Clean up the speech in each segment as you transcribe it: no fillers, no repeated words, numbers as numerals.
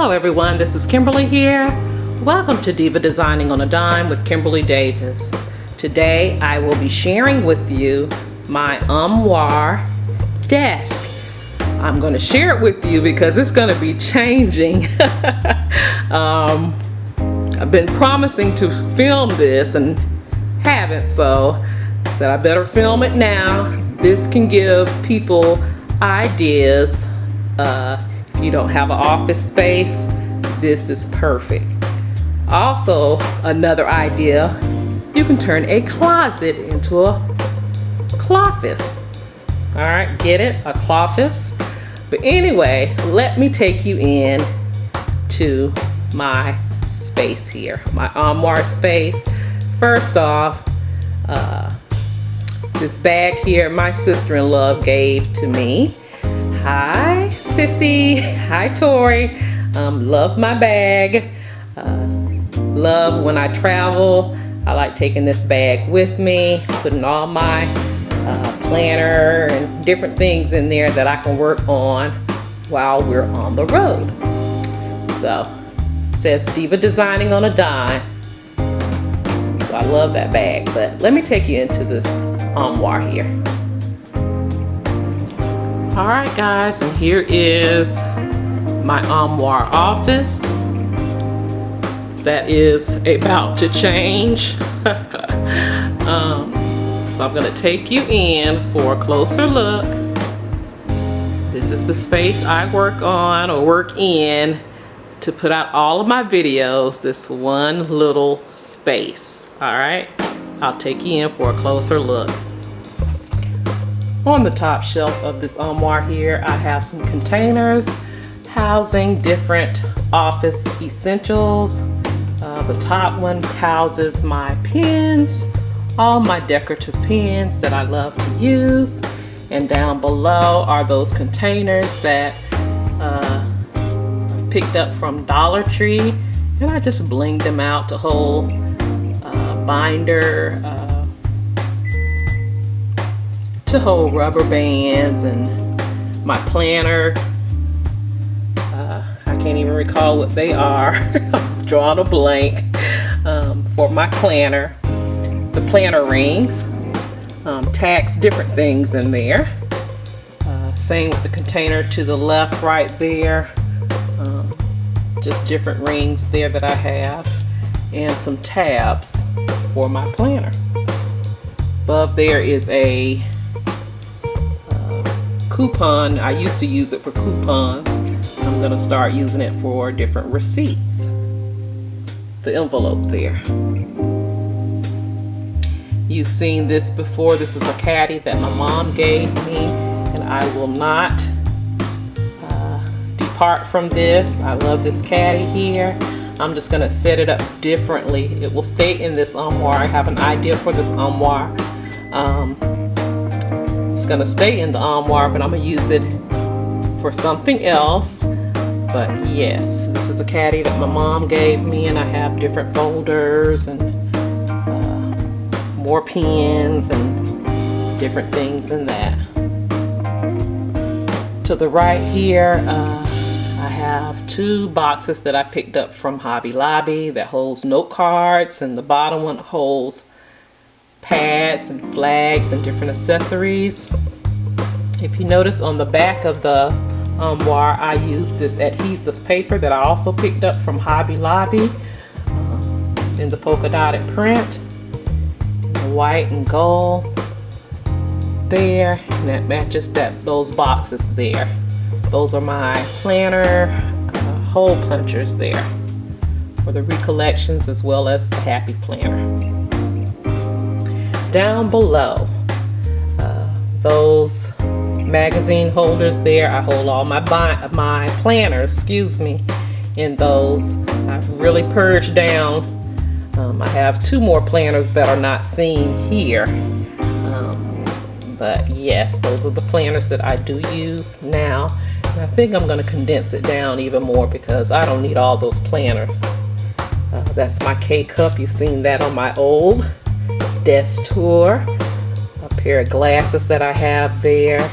Hello everyone, this is Kimberly here. Welcome to Diva Designing on a Dime with Kimberly Davis. Today I will be sharing with you my Armoire Desk. I'm going to share it with you because it's going to be changing. I've been promising to film this and haven't, so I said I better film it now. This can give people ideas. If you don't have an office space, this is perfect. Also, another idea, you can turn a closet into a cloffice. All right, get it? A cloffice. But anyway, let me take you in to my space here, my armoire space. First off, this bag here, my sister-in-law gave to me. Hi, Sissy. Hi, Tori. Love my bag. Love when I travel. I like taking this bag with me, putting all my planner and different things in there that I can work on while we're on the road. So, it says Diva Designing on a Dime. So I love that bag, but let me take you into this armoire here. Alright guys, and here is my armoire office that is about to change. So I'm going to take you in for a closer look. This is the space I work on or work in to put out all of my videos, this one little space. Alright, I'll take you in for a closer look. On the top shelf of this armoire here, I have some containers housing different office essentials. The top one houses my pens, all my decorative pens that I love to use. And down below are those containers that I picked up from Dollar Tree. And I just blinged them out to hold binder, to hold rubber bands and my planner. I can't even recall what they are. I'm drawing a blank for my planner. The planner rings, tacks, different things in there. Same with the container to the left right there. Just different rings there that I have, and some tabs for my planner. Above there is a coupon. I used to use it for coupons. I'm going to start using it for different receipts. The envelope there. You've seen this before. This is a caddy that my mom gave me, and I will not depart from this. I love this caddy here. I'm just going to set it up differently. It will stay in this armoire. I have an idea for this armoire. It's going to stay in the armoire, but I'm going to use it for something else. But yes, this is a caddy that my mom gave me, and I have different folders and more pens and different things in that. To the right here, I have two boxes that I picked up from Hobby Lobby that holds note cards, and the bottom one holds pads and flags and different accessories. If you notice on the back of the armoire, I use this adhesive paper that I also picked up from Hobby Lobby in the polka dotted print, white and gold there, and that matches those boxes there. Those are my planner hole punchers there for the recollections as well as the happy planner. Down below, those magazine holders there, I hold all my planners, in those. I've really purged down. I have two more planners that are not seen here. But yes, those are the planners that I do use now. And I think I'm going to condense it down even more because I don't need all those planners. That's my K-cup. You've seen that on my old desk tour. A pair of glasses that I have there.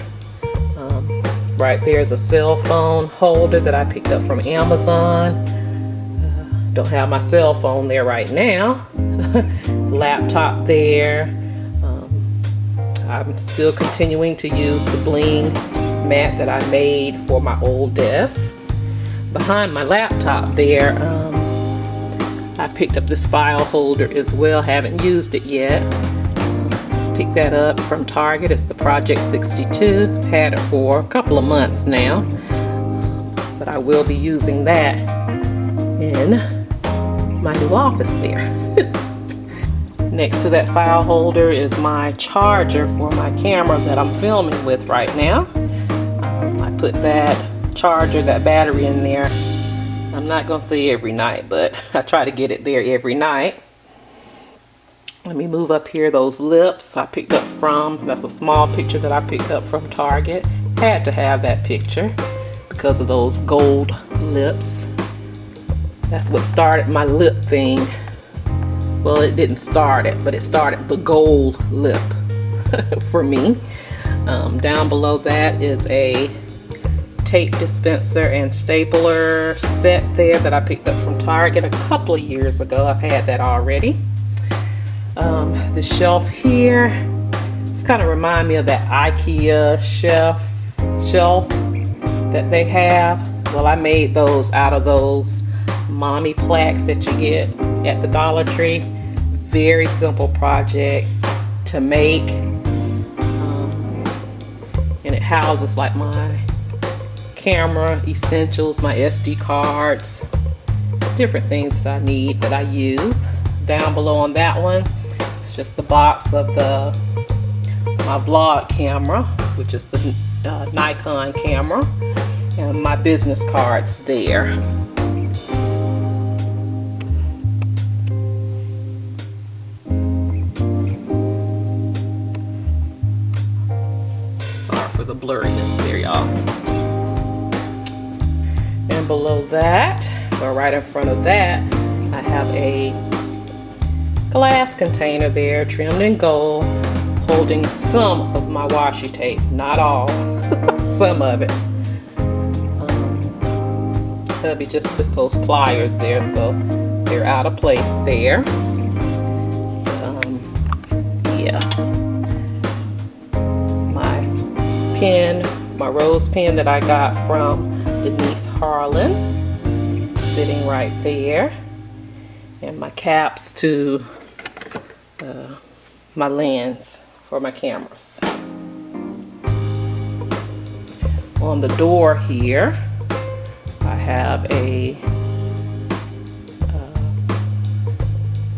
Right there is a cell phone holder that I picked up from Amazon. Don't have my cell phone there right now. Laptop there. I'm still continuing to use the bling mat that I made for my old desk. Behind my laptop there, I picked up this file holder as well. Haven't used it yet. Picked that up from Target. It's the Project 62. Had it for a couple of months now, but I will be using that in my new office there. Next to that file holder is my charger for my camera that I'm filming with right now. I put that charger, that battery in there. I'm not gonna say every night, but I try to get it there every night. Let me move up here. Those lips I picked up from, that's a small picture that I picked up from Target. Had to have that picture because of those gold lips. That's what started my lip thing. Well, it didn't start it, but it started the gold lip for me. Down below that is a tape dispenser and stapler set there that I picked up from Target a couple of years ago. I've had that already. The shelf here, it's kind of remind me of that IKEA shelf that they have. Well, I made those out of those mommy plaques that you get at the Dollar Tree. Very simple project to make, and it houses like my camera essentials, my SD cards, different things that I need that I use. Down below on that one, it's just the box of my vlog camera, which is the Nikon camera, and my business cards there. Sorry for the blurriness there, y'all. And below that, or right in front of that, I have a glass container there, trimmed in gold, holding some of my washi tape. Not all, some of it. Hubby just put those pliers there, so they're out of place there. Yeah. My pen, my rose pen that I got from Denise Harlan, sitting right there. And my caps to my lens for my cameras. On the door here, I have a,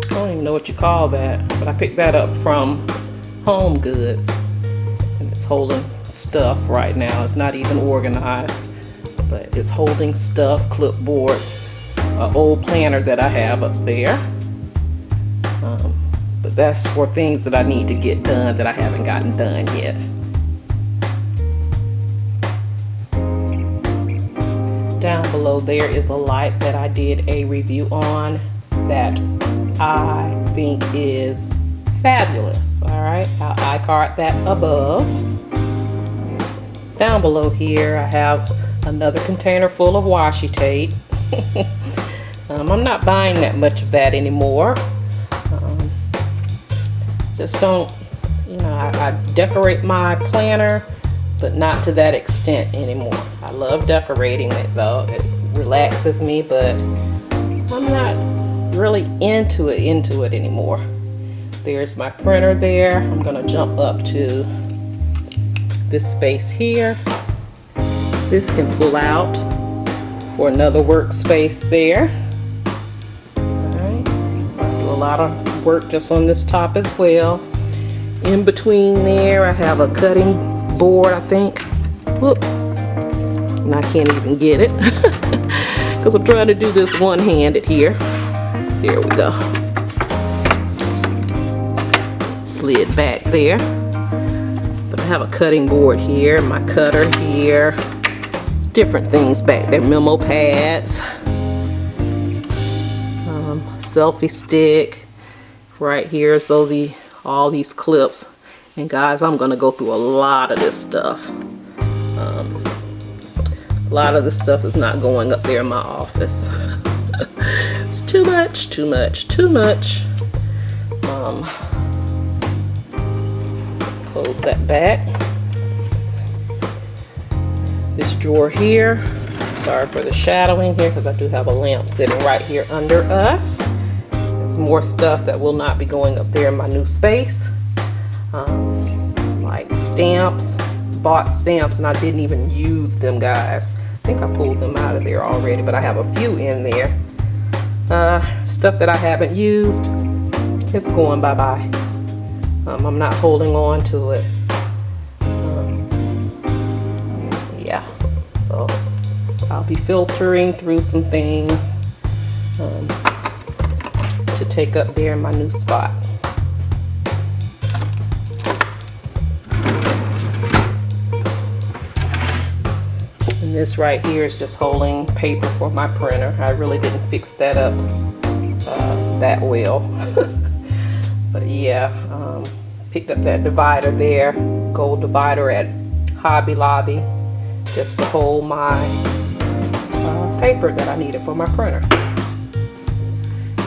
I don't even know what you call that, but I picked that up from Home Goods, and it's holding stuff right now. It's not even organized, but it's holding stuff, clipboards, an old planner that I have up there. But that's for things that I need to get done that I haven't gotten done yet. Down below there is a light that I did a review on that I think is fabulous. All right, I'll iCard that above. Down below here I have another container full of washi tape. I'm not buying that much of that anymore. Just don't, you know, I decorate my planner, but not to that extent anymore. I love decorating it though. It relaxes me, but I'm not really into it anymore. There's my printer there. I'm gonna jump up to this space here. This can pull out for another workspace there. Alright, so I do a lot of work just on this top as well. In between there I have a cutting board, I think. Whoop. And I can't even get it because I'm trying to do this one-handed here. There we go. Slid back there. But I have a cutting board here, my cutter here. It's different things back there, memo pads, selfie stick. Right here is all these clips. And guys, I'm gonna go through a lot of this stuff. A lot of the stuff is not going up there in my office. It's too much, too much, too much. Close that back. This drawer here, sorry for the shadowing here because I do have a lamp sitting right here under us. There's more stuff that will not be going up there in my new space. Like stamps, bought stamps, and I didn't even use them, guys. I think I pulled them out of there already, but I have a few in there. Stuff that I haven't used, it's going bye-bye. I'm not holding on to it. Yeah, so I'll be filtering through some things to take up there in my new spot. And this right here is just holding paper for my printer. I really didn't fix that up that well. But yeah, picked up that divider there, gold divider at Hobby Lobby, just to hold my paper that I needed for my printer.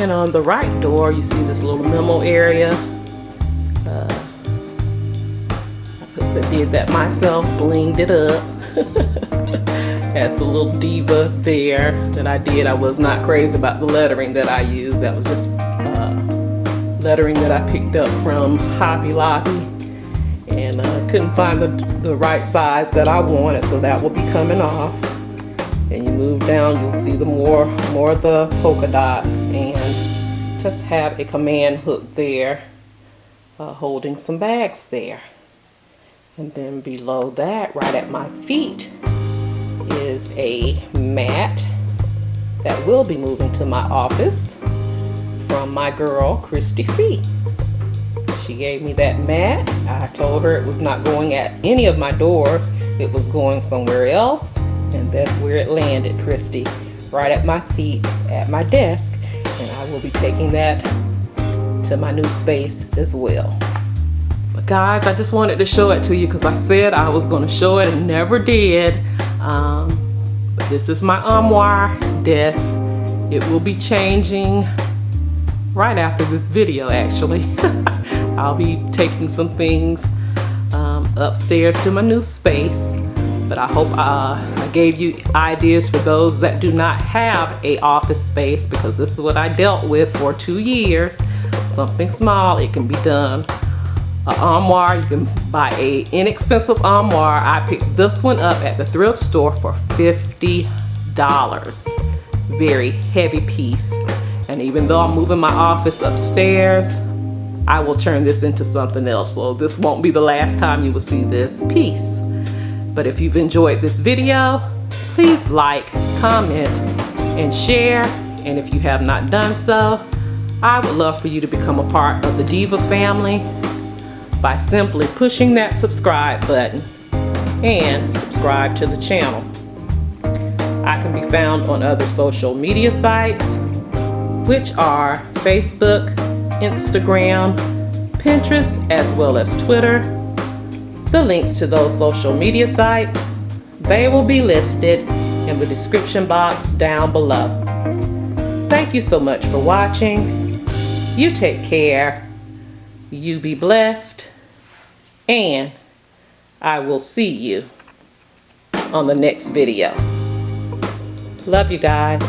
And on the right door, you see this little memo area. I did that myself, blinged it up. Has the little Diva there that I did. I was not crazy about the lettering that I used. That was just lettering that I picked up from Hobby Lobby, and couldn't find the right size that I wanted, so that will be coming off. And you move down, you'll see the more of the polka dots, and just have a command hook there, holding some bags there. And then below that, right at my feet, is a mat that will be moving to my office from my girl, Christy C. She gave me that mat. I told her it was not going at any of my doors. It was going somewhere else, and that's where it landed, Christy, right at my feet at my desk. And I will be taking that to my new space as well. But guys, I just wanted to show it to you because I said I was going to show it and never did. But this is my Armoire Desk. It will be changing right after this video, actually. I'll be taking some things upstairs to my new space. But I hope I gave you ideas for those that do not have a office space, because this is what I dealt with for 2 years. Something small, it can be done. An armoire, you can buy a inexpensive armoire. I picked this one up at the thrift store for $50. Very heavy piece. And even though I'm moving my office upstairs, I will turn this into something else. So this won't be the last time you will see this piece. But if you've enjoyed this video, please like, comment, and share. And if you have not done so, I would love for you to become a part of the Diva family by simply pushing that subscribe button and subscribe to the channel. I can be found on other social media sites, which are Facebook, Instagram, Pinterest, as well as Twitter. The links to those social media sites, they will be listed in the description box down below. Thank you so much for watching. You take care. You be blessed. And I will see you on the next video. Love you guys.